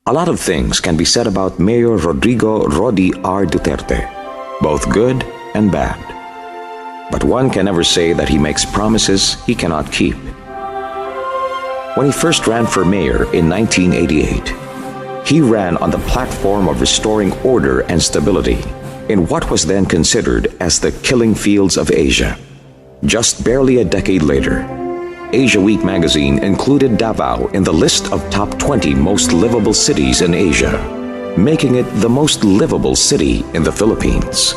A lot of things can be said about Mayor Rodrigo Rodi R. Duterte, both good and bad. But one can never say that he makes promises he cannot keep. When he first ran for mayor in 1988, he ran on the platform of restoring order and stability in what was then considered as the killing fields of Asia. Just barely a decade later, Asia Week magazine included Davao in the list of top 20 most livable cities in Asia, making it the most livable city in the Philippines.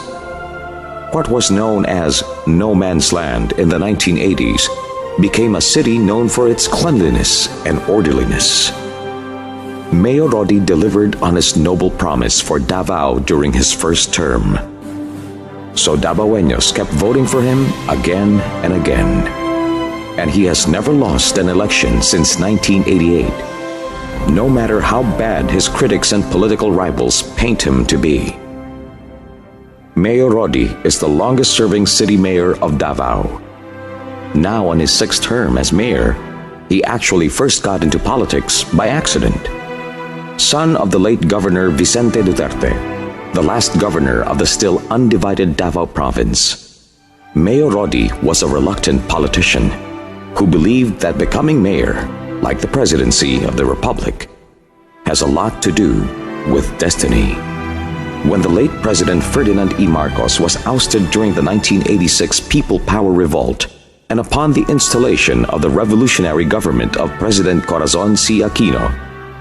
What was known as no man's land in the 1980s became a city known for its cleanliness and orderliness. Mayor Rodi delivered on his noble promise for Davao during his first term. So Davaoeños kept voting for him again and again. And he has never lost an election since 1988, no matter how bad his critics and political rivals paint him to be. Mayor Rodi is the longest-serving city mayor of Davao. Now on his sixth term as mayor, he actually first got into politics by accident. Son of the late Governor Vicente Duterte, the last governor of the still undivided Davao province, Mayor Rodi was a reluctant politician who believed that becoming mayor, like the presidency of the republic, has a lot to do with destiny. When the late President Ferdinand E. Marcos was ousted during the 1986 People Power Revolt, and upon the installation of the revolutionary government of President Corazon C. Aquino,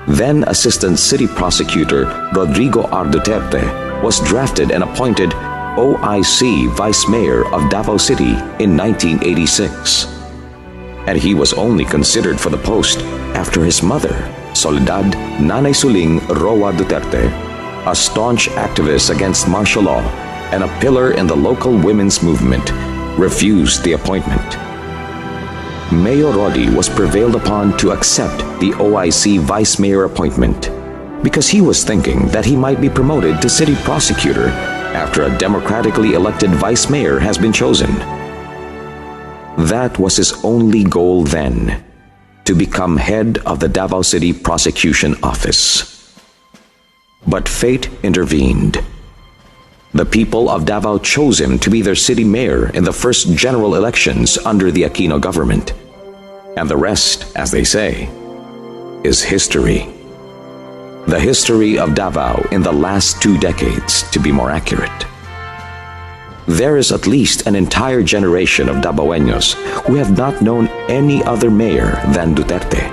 then Assistant City Prosecutor Rodrigo R. Duterte was drafted and appointed OIC Vice Mayor of Davao City in 1986. And he was only considered for the post after his mother, Soledad Nanay Suling Roa Duterte, a staunch activist against martial law and a pillar in the local women's movement, refused the appointment. Mayor Rodi was prevailed upon to accept the OIC Vice Mayor appointment because he was thinking that he might be promoted to City Prosecutor after a democratically elected Vice Mayor has been chosen. That was his only goal then, to become head of the Davao City Prosecution Office. But fate intervened. The people of Davao chose him to be their city mayor in the first general elections under the Aquino government. And the rest, as they say, is history. The history of Davao in the last 2 decades, to be more accurate. There is at least an entire generation of Davaoeños who have not known any other mayor than Duterte.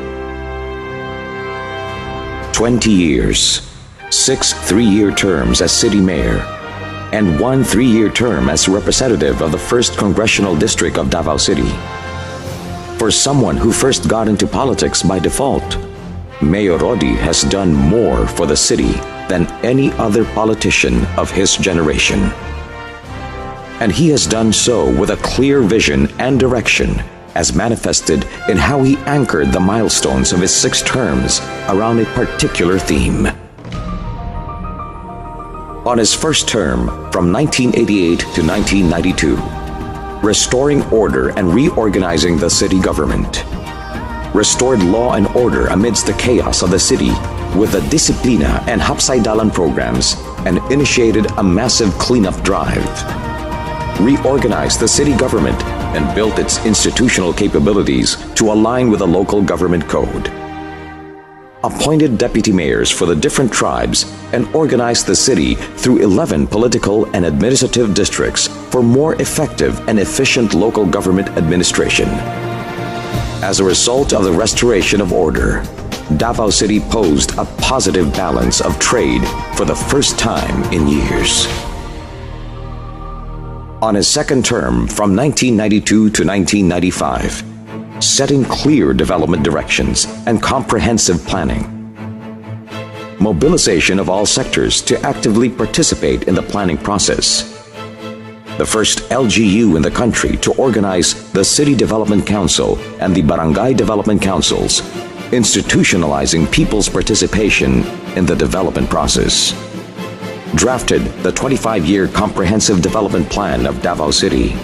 20 years, 6 3-year terms as city mayor, and 1 3-year term as representative of the 1st Congressional District of Davao City. For someone who first got into politics by default, Mayor Rodi has done more for the city than any other politician of his generation. And he has done so with a clear vision and direction, as manifested in how he anchored the milestones of his 6 terms around a particular theme. On his first term, from 1988 to 1992, restoring order and reorganizing the city government, restored law and order amidst the chaos of the city with the Disiplina and Hapsay-Dalan programs, and initiated a massive cleanup drive, reorganized the city government and built its institutional capabilities to align with the local government code, appointed deputy mayors for the different tribes, and organized the city through 11 political and administrative districts for more effective and efficient local government administration. As a result of the restoration of order, Davao City posed a positive balance of trade for the first time in years. On his second term, from 1992 to 1995, setting clear development directions and comprehensive planning, mobilization of all sectors to actively participate in the planning process, the first LGU in the country to organize the City Development Council and the Barangay Development Councils, institutionalizing people's participation in the development process, drafted the 25-year Comprehensive Development Plan of Davao City,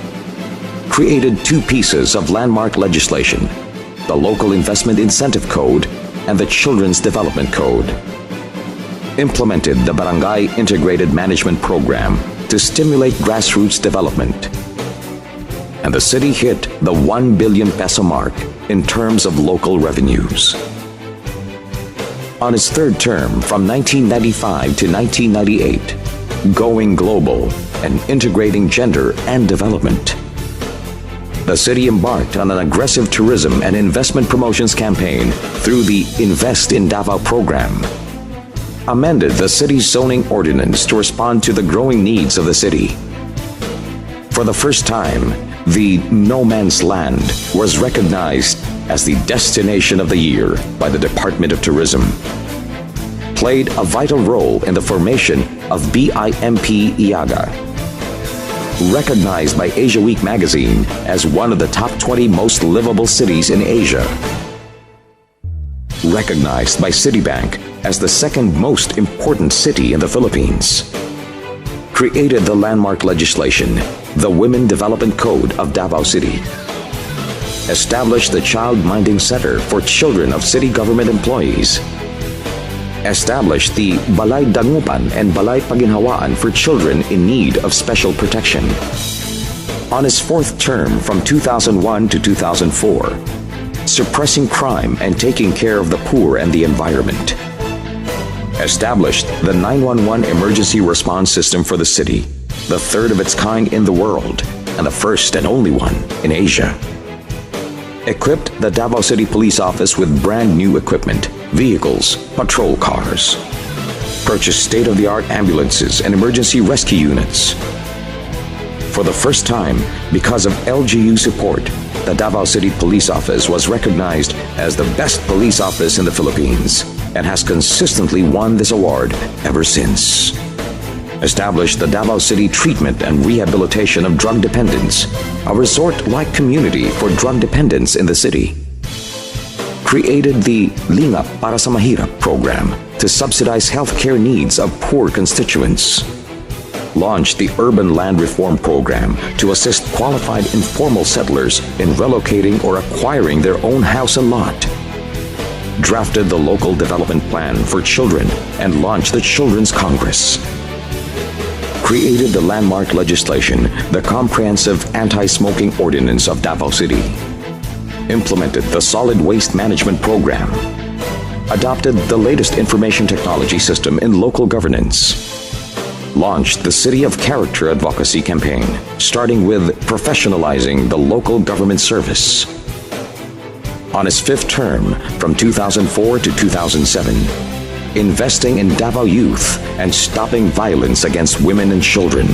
created 2 pieces of landmark legislation, the Local Investment Incentive Code and the Children's Development Code, implemented the Barangay Integrated Management Program to stimulate grassroots development. And the city hit the 1 billion peso mark in terms of local revenues. On its third term from 1995 to 1998, going global and integrating gender and development, the city embarked on an aggressive tourism and investment promotions campaign through the Invest in Davao program, amended the city's zoning ordinance to respond to the growing needs of the city. For the first time, the No Man's Land was recognized as the Destination of the Year by the Department of Tourism, played a vital role in the formation of BIMP Iaga, recognized by Asia Week magazine as one of the top 20 most livable cities in Asia, recognized by Citibank as the second most important city in the Philippines, created the landmark legislation, the Women Development Code of Davao City, established the Child Minding Center for children of city government employees, established the Balay Dangupan and Balay Paginhawaan for children in need of special protection. On his fourth term from 2001 to 2004, suppressing crime and taking care of the poor and the environment, established the 911 emergency response system for the city, the third of its kind in the world and the first and only one in Asia, equipped the Davao City Police Office with brand new equipment, vehicles, patrol cars, purchased state-of-the-art ambulances and emergency rescue units. For the first time, because of LGU support, the Davao City Police Office was recognized as the best police office in the Philippines and has consistently won this award ever since. Established the Davao City Treatment and Rehabilitation of Drug Dependents, a resort-like community for drug dependents in the city. Created the Lingap para sa Mahirap program to subsidize healthcare needs of poor constituents. Launched the Urban Land Reform Program to assist qualified informal settlers in relocating or acquiring their own house and lot. Drafted the Local Development Plan for Children and launched the Children's Congress. Created the landmark legislation, the Comprehensive Anti-Smoking Ordinance of Davao City. Implemented the Solid Waste Management Program. Adopted the latest information technology system in local governance. Launched the City of Character Advocacy campaign, starting with professionalizing the local government service. On his fifth term, from 2004 to 2007, investing in Davao youth and stopping violence against women and children.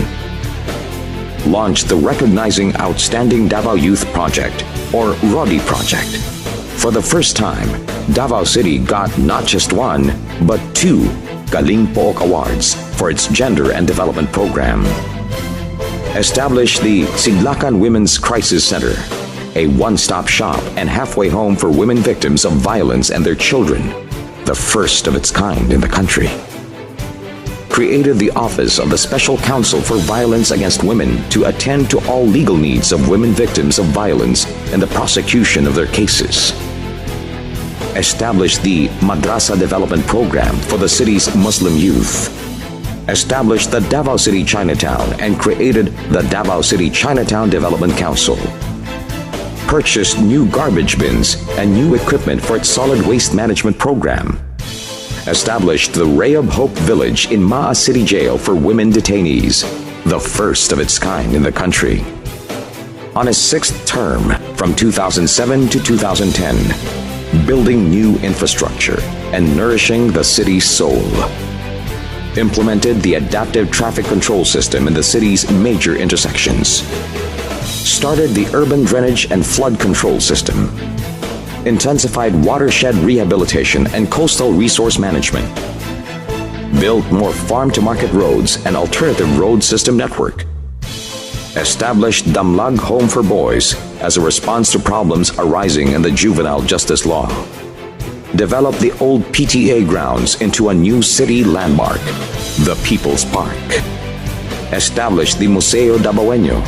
Launched the Recognizing Outstanding Davao Youth Project, or RODI Project. For the first time, Davao City got not just one, but two Galing Pook Awards for its gender and development program. Established the Siglakan Women's Crisis Center, a one-stop shop and halfway home for women victims of violence and their children, the first of its kind in the country. Created the Office of the Special Counsel for Violence Against Women to attend to all legal needs of women victims of violence and the prosecution of their cases. Established the Madrasa Development Program for the city's Muslim youth. Established the Davao City Chinatown and created the Davao City Chinatown Development Council. Purchased new garbage bins and new equipment for its solid waste management program. Established the Ray of Hope Village in Maa City Jail for women detainees, the first of its kind in the country. On his sixth term, from 2007 to 2010, building new infrastructure and nourishing the city's soul. Implemented the adaptive traffic control system in the city's major intersections. Started the urban drainage and flood control system. Intensified watershed rehabilitation and coastal resource management. Built more farm-to-market roads and alternative road system network. Established Damlag Home for Boys as a response to problems arising in the juvenile justice law. Developed the old PTA grounds into a new city landmark, the People's Park. Established the Museo Davaoeño.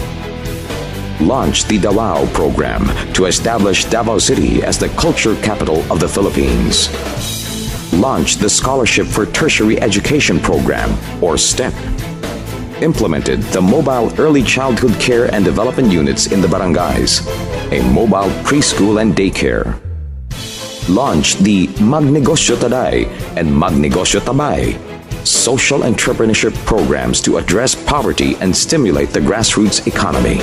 Launched the Davao program to establish Davao City as the culture capital of the Philippines. launched the Scholarship for Tertiary Education Program, or STEP, implemented the Mobile Early Childhood Care and Development Units in the barangays, a mobile preschool and daycare, launched the Magnegosyo Taday and Magnegosyo Tabay, social entrepreneurship programs to address poverty and stimulate the grassroots economy.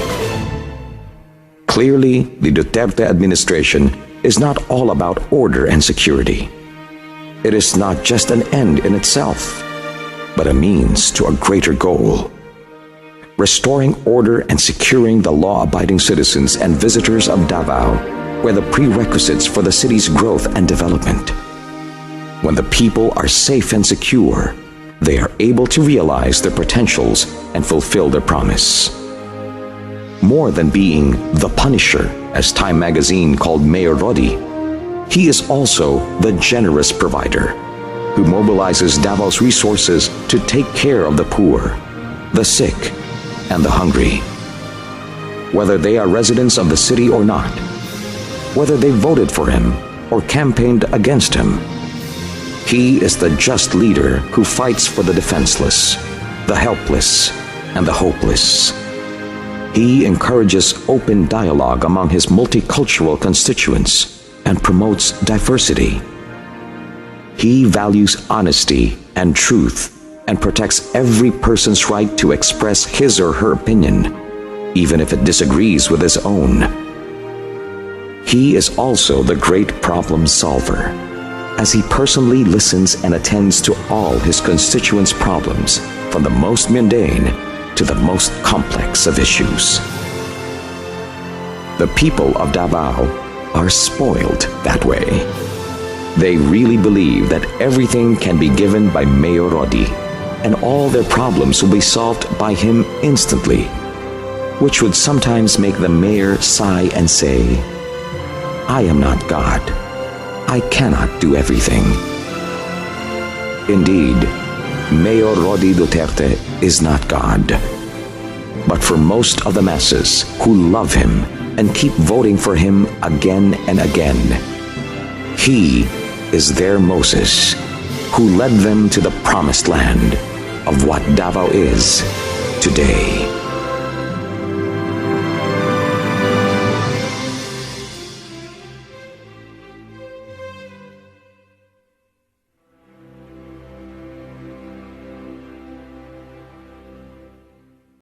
Clearly, the Duterte administration is not all about order and security. It is not just an end in itself, but a means to a greater goal: restoring order and securing the law-abiding citizens and visitors of Davao were the prerequisites for the city's growth and development. When the people are safe and secure, they are able to realize their potentials and fulfill their promise. More than being the Punisher, as Time magazine called Mayor Rodi, he is also the generous provider who mobilizes Davao's resources to take care of the poor, the sick, and the hungry. Whether they are residents of the city or not, whether they voted for him or campaigned against him, he is the just leader who fights for the defenseless, the helpless, and the hopeless. He encourages open dialogue among his multicultural constituents and promotes diversity. He values honesty and truth and protects every person's right to express his or her opinion, even if it disagrees with his own. He is also the great problem solver, as he personally listens and attends to all his constituents' problems, from the most mundane to the most complex of issues. The people of Davao are spoiled that way. They really believe that everything can be given by Mayor Rodi, and all their problems will be solved by him instantly, which would sometimes make the mayor sigh and say, "I am not God. I cannot do everything." Indeed, Mayor Rodi Duterte is not God. But for most of the masses who love him and keep voting for him again and again, he is their Moses who led them to the promised land of what Davao is today.